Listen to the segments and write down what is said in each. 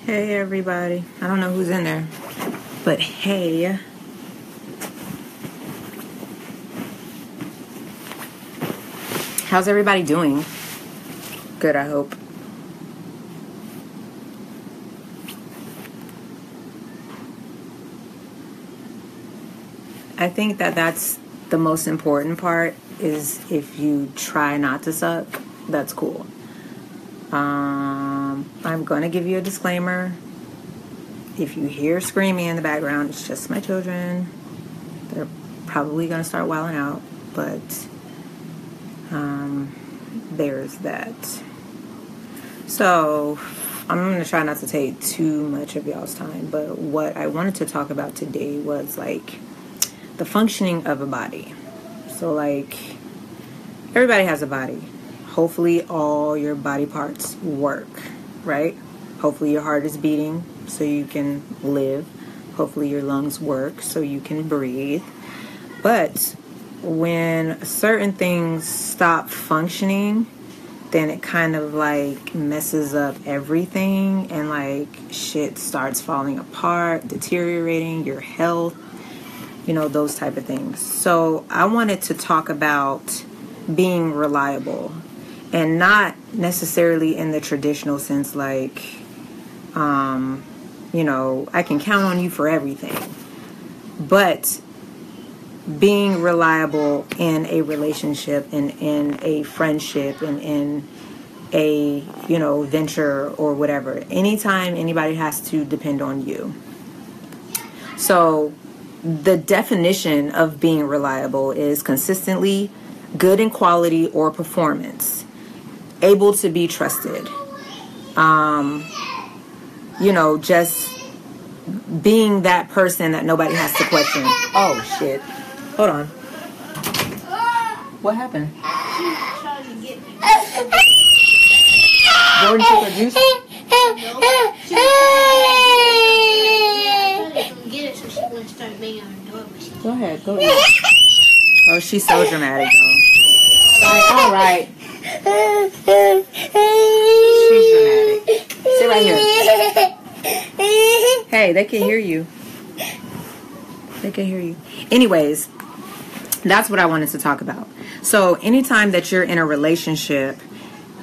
Hey everybody. I don't know who's in there, but hey. How's everybody doing? Good, I hope. I think that's the most important part, is if you try not to suck, that's cool. I'm going to give you a disclaimer. If you hear screaming in the background, it's just my children. They're probably going to start wilding out, but there's that. So I'm going to try not to take too much of y'all's time, but what I wanted to talk about today was like the functioning of a body. So like everybody has a body. Hopefully all your body parts work, right? Hopefully your heart is beating so you can live. Hopefully your lungs work so you can breathe. But when certain things stop functioning, then it kind of like messes up everything, and like shit starts falling apart, deteriorating your health, those type of things. So I wanted to talk about being reliable, and not necessarily in the traditional sense like, I can count on you for everything, but being reliable in a relationship and in a friendship and in a, venture or whatever. Anytime anybody has to depend on you. So the definition of being reliable is consistently good in quality or performance, able to be trusted, just being that person that nobody has to question. Oh shit, hold on, what happened? She's trying to get me. Jordan took her juice? Get it, so she wouldn't start banging on the door. Go ahead, go ahead. Oh, she's so dramatic, though. All right. She's dramatic. Sit right here. Hey, they can hear you. They can hear you. Anyways, that's what I wanted to talk about. So anytime that you're in a relationship,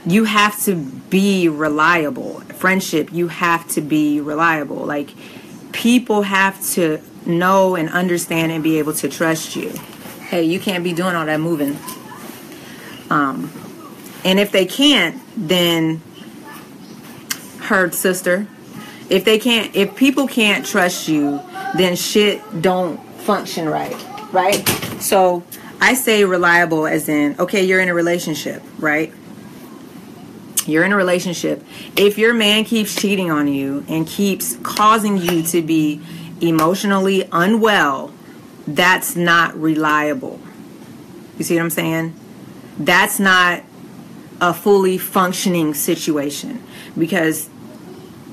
you have to be reliable. Friendship, you have to be reliable. Like, people have to know and understand and be able to trust you. Hey, you can't be doing all that moving. And if they can't, then her sister, if people can't trust you, then shit don't function right? So I say reliable as in, okay, you're in a relationship, right? You're in a relationship. If your man keeps cheating on you and keeps causing you to be emotionally unwell, that's not reliable. You see what I'm saying? That's not a fully functioning situation, because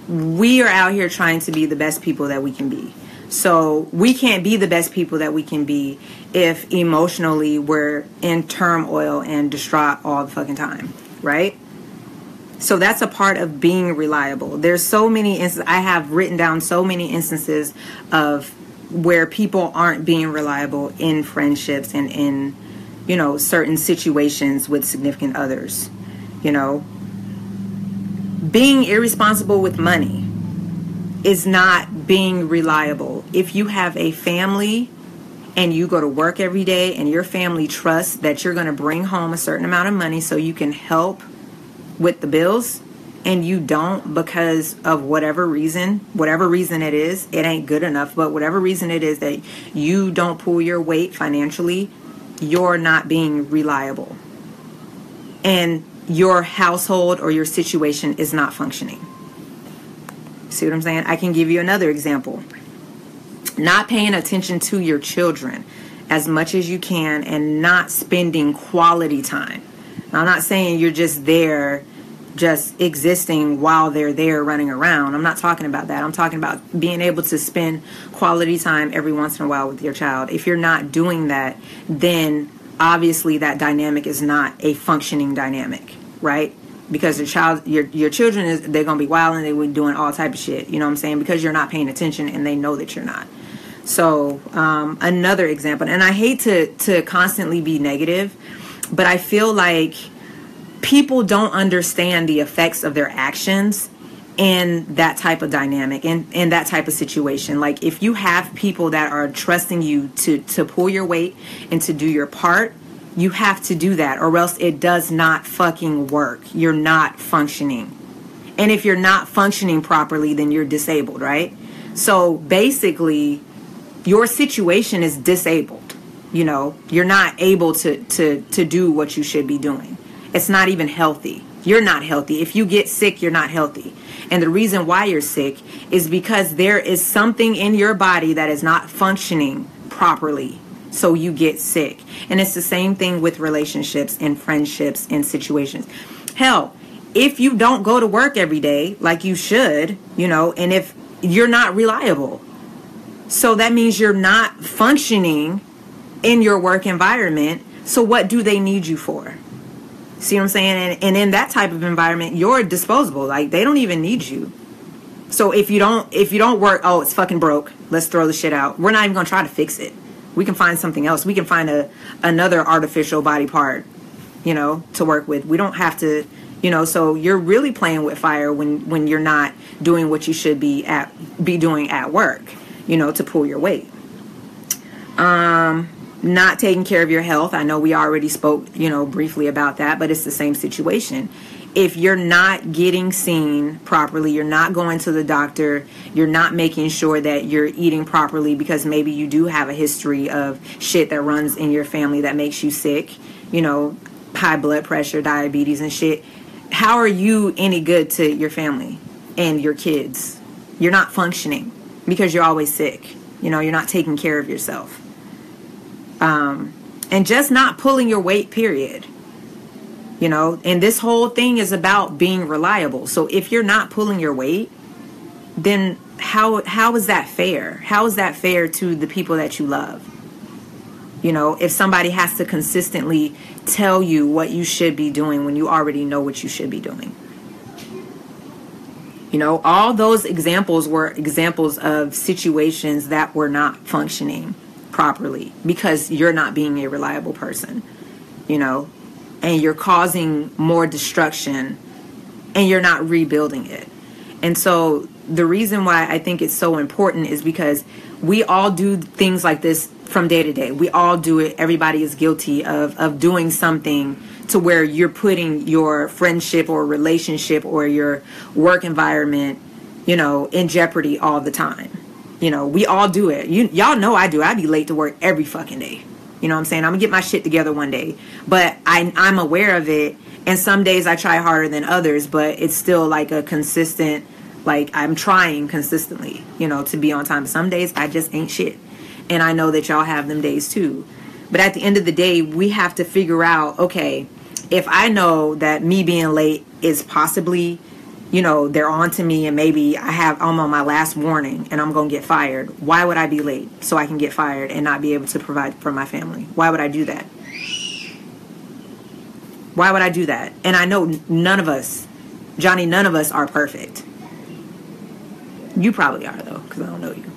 we are out here trying to be the best people that we can be. So we can't be the best people that we can be if emotionally we're in turmoil and distraught all the fucking time, right? So that's a part of being reliable. There's so many instances. I have written down so many instances of where people aren't being reliable in friendships and in, certain situations with significant others. Being irresponsible with money is not being reliable. If you have a family and you go to work every day and your family trusts that you're going to bring home a certain amount of money so you can help with the bills, and you don't because of whatever reason it is, it ain't good enough, but whatever reason it is that you don't pull your weight financially, you're not being reliable. And your household or your situation is not functioning. See what I'm saying? I can give you another example. Not paying attention to your children as much as you can and not spending quality time. Now, I'm not saying you're just there, just existing while they're there running around. I'm not talking about that. I'm talking about being able to spend quality time every once in a while with your child. If you're not doing that, then obviously that dynamic is not a functioning dynamic, right? because your children they're gonna be wild and they will be doing all type of shit. You know what I'm saying? Because you're not paying attention and they know that you're not. So another example, and I hate to constantly be negative, but I feel like people don't understand the effects of their actions in that type of dynamic, in that type of situation. Like, if you have people that are trusting you to pull your weight and to do your part, you have to do that, or else it does not fucking work. You're not functioning. And if you're not functioning properly, then you're disabled, right? So basically, your situation is disabled. You know, you're not able to do what you should be doing. It's not even healthy. You're not healthy. If you get sick, you're not healthy. And the reason why you're sick is because there is something in your body that is not functioning properly. So you get sick. And it's the same thing with relationships and friendships and situations. Hell, if you don't go to work every day like you should, you know, and if you're not reliable, so that means you're not functioning in your work environment. So what do they need you for? See what I'm saying? And in that type of environment, you're disposable. Like, they don't even need you. So if you don't work, oh, it's fucking broke, let's throw the shit out. We're not even gonna try to fix it. We can find something else. We can find another artificial body part, you know, to work with. We don't have to, you know. So you're really playing with fire when you're not doing what you should be doing at work, you know, to pull your weight. Not taking care of your health. I know we already spoke, you know, briefly about that, but it's the same situation. If you're not getting seen properly, you're not going to the doctor, you're not making sure that you're eating properly, because maybe you do have a history of shit that runs in your family that makes you sick, you know, high blood pressure, diabetes and shit. How are you any good to your family and your kids? You're not functioning because you're always sick. You know, you're not taking care of yourself. And just not pulling your weight, period. You know, and this whole thing is about being reliable. So if you're not pulling your weight, then how is that fair? How is that fair to the people that you love? You know, if somebody has to consistently tell you what you should be doing when you already know what you should be doing. You know, all those examples were examples of situations that were not functioning properly because you're not being a reliable person, you know, and you're causing more destruction and you're not rebuilding it. And so the reason why I think it's so important is because we all do things like this from day to day. We all do it. Everybody is guilty of doing something to where you're putting your friendship or relationship or your work environment, you know, in jeopardy all the time. You know, we all do it. Y'all know I do. I be late to work every fucking day. You know what I'm saying? I'm gonna get my shit together one day. But I'm aware of it. And some days I try harder than others, but it's still like a consistent, like I'm trying consistently, you know, to be on time. Some days I just ain't shit. And I know that y'all have them days too. But at the end of the day, we have to figure out, okay, if I know that me being late is possibly, you know, they're on to me and maybe I'm on my last warning and I'm going to get fired. Why would I be late so I can get fired and not be able to provide for my family? Why would I do that? Why would I do that? And I know none of us are perfect. You probably are though, because I don't know you.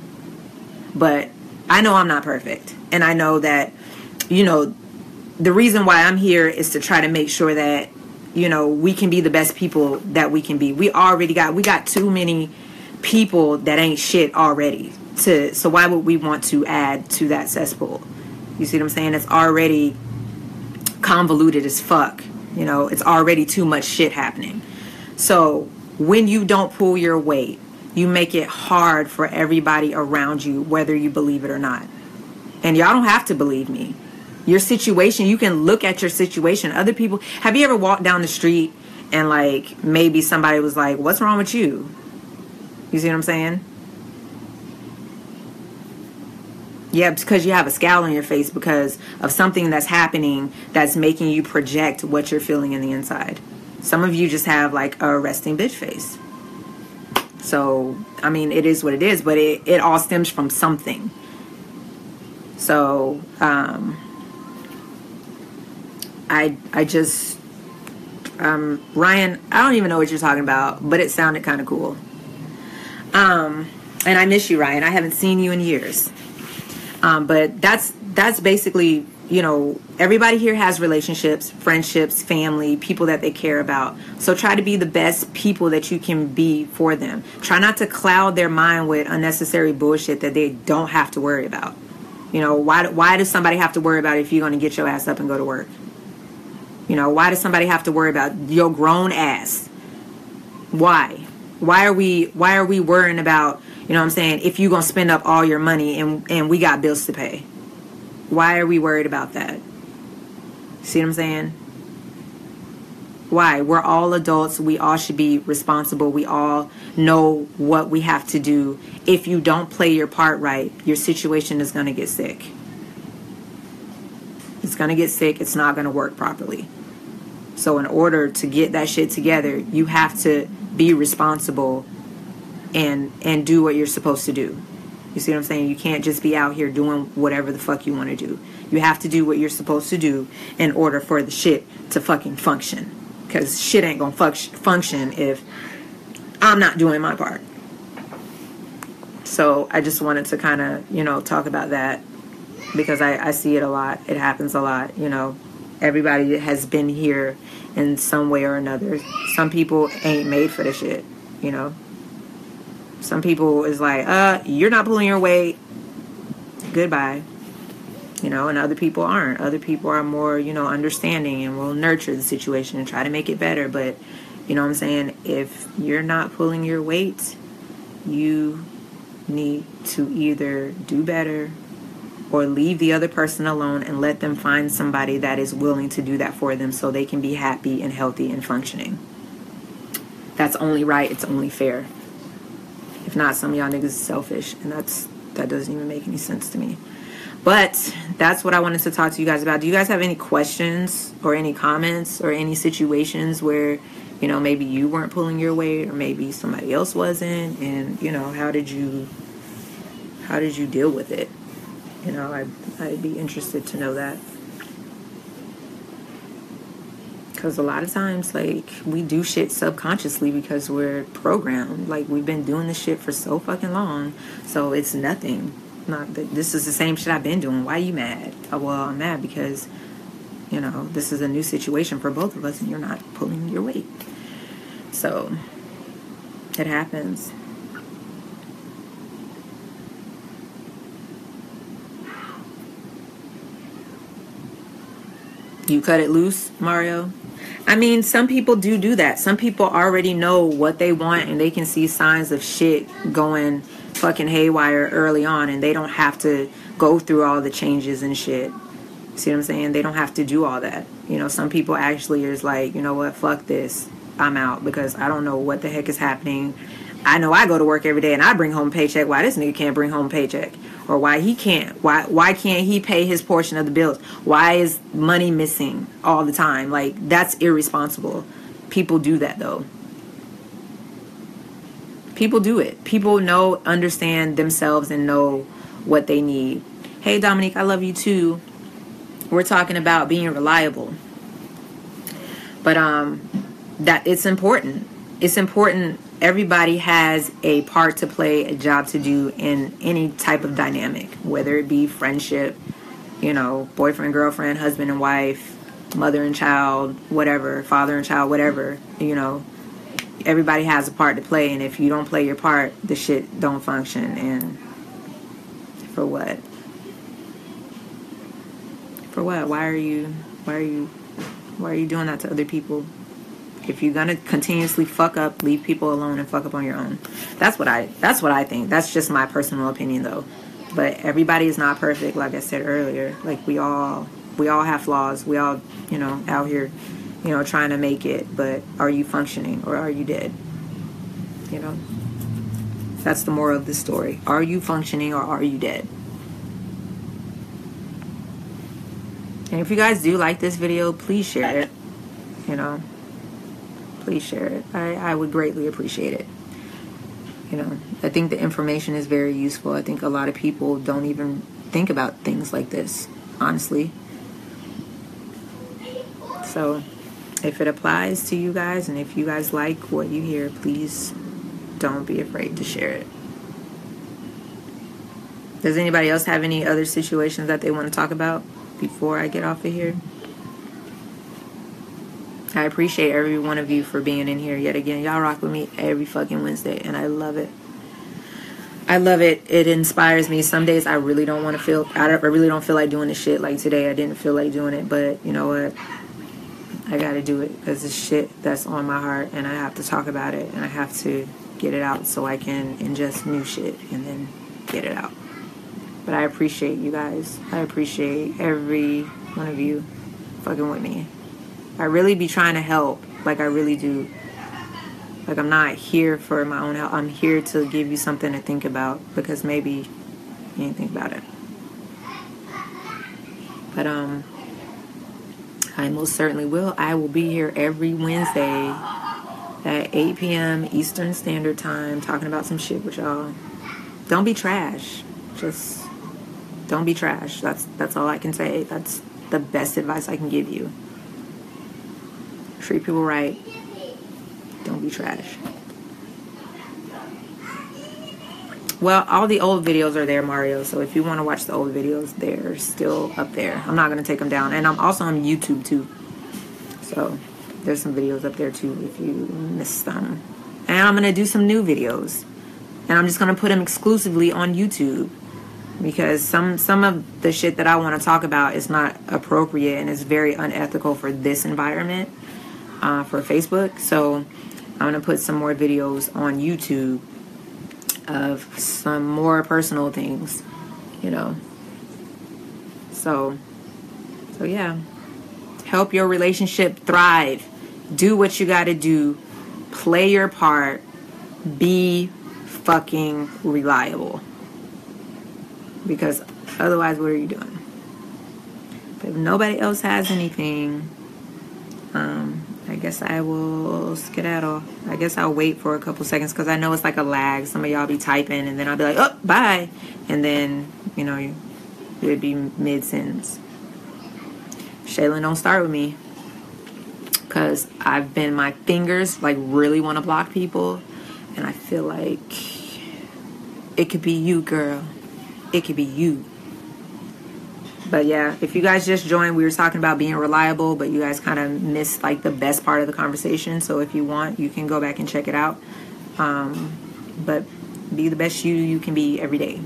But I know I'm not perfect. And I know that, you know, the reason why I'm here is to try to make sure that, you know, we can be the best people that we can be. We got too many people that ain't shit already. So why would we want to add to that cesspool? You see what I'm saying? It's already convoluted as fuck. You know, it's already too much shit happening. So when you don't pull your weight, you make it hard for everybody around you, whether you believe it or not. And y'all don't have to believe me. Your situation, you can look at your situation. Other people, have you ever walked down the street and like maybe somebody was like, what's wrong with you? You see what I'm saying? Yeah, because you have a scowl on your face because of something that's happening that's making you project what you're feeling in the inside. Some of you just have like a resting bitch face. So, I mean, it is what it is, but it all stems from something. So, I Ryan, I don't even know what you're talking about, but it sounded kind of cool. And I miss you, Ryan. I haven't seen you in years. But that's basically, everybody here has relationships, friendships, family, people that they care about. So try to be the best people that you can be for them. Try not to cloud their mind with unnecessary bullshit that they don't have to worry about. Why does somebody have to worry about if you're going to get your ass up and go to work? Why does somebody have to worry about your grown ass? Why? Why are we worrying about, if you're going to spend up all your money and we got bills to pay? Why are we worried about that? See what I'm saying? Why? We're all adults. We all should be responsible. We all know what we have to do. If you don't play your part right, your situation is going to get sick. It's going to get sick. It's not going to work properly. So in order to get that shit together, you have to be responsible and do what you're supposed to do. You see what I'm saying? You can't just be out here doing whatever the fuck you want to do. You have to do what you're supposed to do in order for the shit to fucking function. Because shit ain't gonna function if I'm not doing my part. So I just wanted to kind of, talk about that. Because I see it a lot. It happens a lot, Everybody has been here in some way or another. Some people ain't made for this shit, Some people is like, you're not pulling your weight. Goodbye. And other people aren't. Other people are more, understanding and will nurture the situation and try to make it better. But, what I'm saying? If you're not pulling your weight, you need to either do better or leave the other person alone and let them find somebody that is willing to do that for them so they can be happy and healthy and functioning. That's only right. It's only fair. If not, some of y'all niggas is selfish, and that doesn't even make any sense to me. But that's what I wanted to talk to you guys about. Do you guys have any questions or any comments or any situations where, maybe you weren't pulling your weight or maybe somebody else wasn't, and, how did you deal with it? I'd be interested to know that. Because a lot of times, we do shit subconsciously because we're programmed. We've been doing this shit for so fucking long. So it's nothing. This is the same shit I've been doing. Why are you mad? Oh, well, I'm mad because, this is a new situation for both of us and you're not pulling your weight. So it happens. You cut it loose, Mario? I mean, some people do that. Some people already know what they want and they can see signs of shit going fucking haywire early on and they don't have to go through all the changes and shit. See what I'm saying? They don't have to do all that. Some people actually is like, you know what, fuck this. I'm out because I don't know what the heck is happening. I know I go to work every day and I bring home a paycheck. Why this nigga can't bring home a paycheck? Or why he can't? Why can't he pay his portion of the bills? Why is money missing all the time? That's irresponsible. People do that, though. People do it. People understand themselves and know what they need. Hey, Dominique, I love you too. We're talking about being reliable. But that it's important. It's important. Everybody has a part to play, a job to do in any type of dynamic, whether it be friendship, boyfriend, girlfriend, husband and wife, mother and child, whatever, father and child, whatever, everybody has a part to play. And if you don't play your part, the shit don't function. And for what? For what? Why are you doing that to other people? If you're gonna continuously fuck up, leave people alone and fuck up on your own. That's what I think. That's just my personal opinion, though. But everybody is not perfect, like I said earlier. We all have flaws. We all, out here, trying to make it. But are you functioning or are you dead? That's the moral of the story. Are you functioning or are you dead? And if you guys do like this video, please share it. Please share it. I would greatly appreciate it. I think the information is very useful. I think a lot of people don't even think about things like this, honestly. So, if it applies to you guys and if you guys like what you hear, please don't be afraid to share it. Does anybody else have any other situations that they want to talk about before I get off of here? I appreciate every one of you for being in here yet again. Y'all rock with me every fucking Wednesday, and I love it. I love it. It inspires me. Some days I really don't want to feel, I really don't feel like doing this shit. Like today I didn't feel like doing it, but you know what? I gotta do it because it's shit that's on my heart, and I have to talk about it, and I have to get it out so I can ingest new shit and then get it out. But I appreciate you guys. I appreciate every one of you fucking with me. I really be trying to help. Like, I really do. Like, I'm not here for my own help. I'm here to give you something to think about, because maybe you didn't think about it. But, I most certainly will. I will be here every Wednesday at 8 p.m. Eastern Standard Time talking about some shit with y'all. Don't be trash. Just don't be trash. That's all I can say. That's the best advice I can give you. Treat people right. Don't be trash. Well, all the old videos are there, Mario. So if you want to watch the old videos, they're still up there. I'm not going to take them down. And I'm also on YouTube, too. So there's some videos up there, too, if you missed them. And I'm going to do some new videos. And I'm just going to put them exclusively on YouTube. Because some of the shit that I want to talk about is not appropriate and is very unethical for this environment, for Facebook. So I'm going to put some more videos on YouTube of some more personal things, you know. So yeah. Help your relationship thrive. Do what you got to do. Play your part. Be fucking reliable. Because otherwise, what are you doing? But if nobody else has anything, I guess I will skedaddle. I guess I'll wait for a couple seconds because I know it's like a lag. Some of y'all be typing and then I'll be like, oh, bye. And then, you know, it would be mid-sentence. Shaylin, don't start with me. Because I've been, my fingers like really want to block people. And I feel like it could be you, girl. It could be you. But yeah, if you guys just joined, we were talking about being reliable, but you guys kind of missed like the best part of the conversation. So if you want, you can go back and check it out. But be the best you can be every day.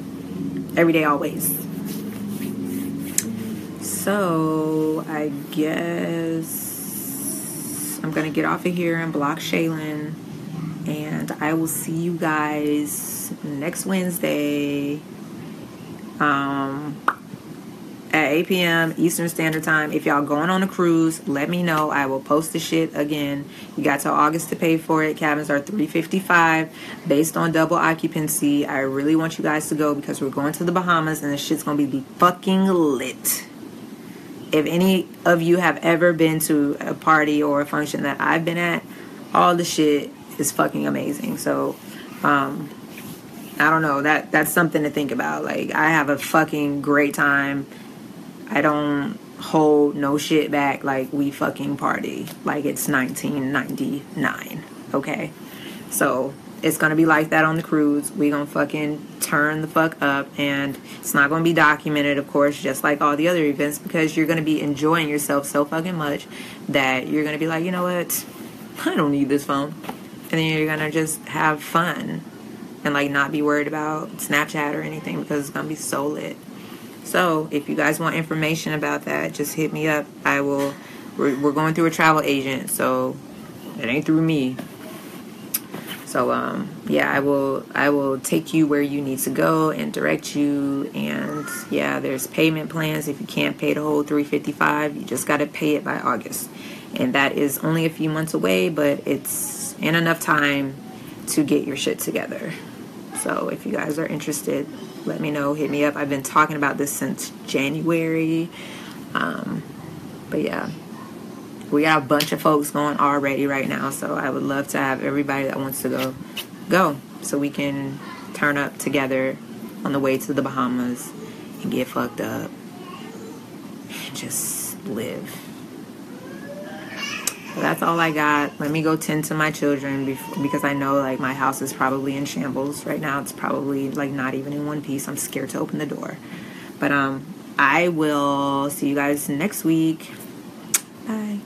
Every day, always. So I guess I'm going to get off of here and block Shaylin. And I will see you guys next Wednesday. At 8 p.m. Eastern Standard Time. If y'all going on a cruise, let me know. I will post the shit again. You got till August to pay for it. Cabins are $355 based on double occupancy. I really want you guys to go because we're going to the Bahamas and the shit's gonna be fucking lit. If any of you have ever been to a party or a function that I've been at, all the shit is fucking amazing. So I don't know, that's something to think about. Like, I have a fucking great time. I don't hold no shit back. Like, we fucking party like it's 1999, okay? So it's gonna be like that on the cruise. We gonna fucking turn the fuck up, and it's not gonna be documented, of course, just like all the other events, because you're gonna be enjoying yourself so fucking much that you're gonna be like, you know what, I don't need this phone. And then you're gonna just have fun and like not be worried about Snapchat or anything, because it's gonna be so lit. So if you guys want information about that, just hit me up. We're going through a travel agent, so it ain't through me. So yeah, I will take you where you need to go and direct you. And yeah, there's payment plans. If you can't pay the whole $355, you just got to pay it by August, and that is only a few months away, but it's in enough time to get your shit together. So if you guys are interested, let me know. Hit me up. I've been talking about this since January. But yeah, we got a bunch of folks going already right now. So I would love to have everybody that wants to go so we can turn up together on the way to the Bahamas and get fucked up and just live. that's all I got. Let me go tend to my children because I know like my house is probably in shambles right now. It's probably like not even in one piece. I'm scared to open the door. But I will see you guys next week. Bye.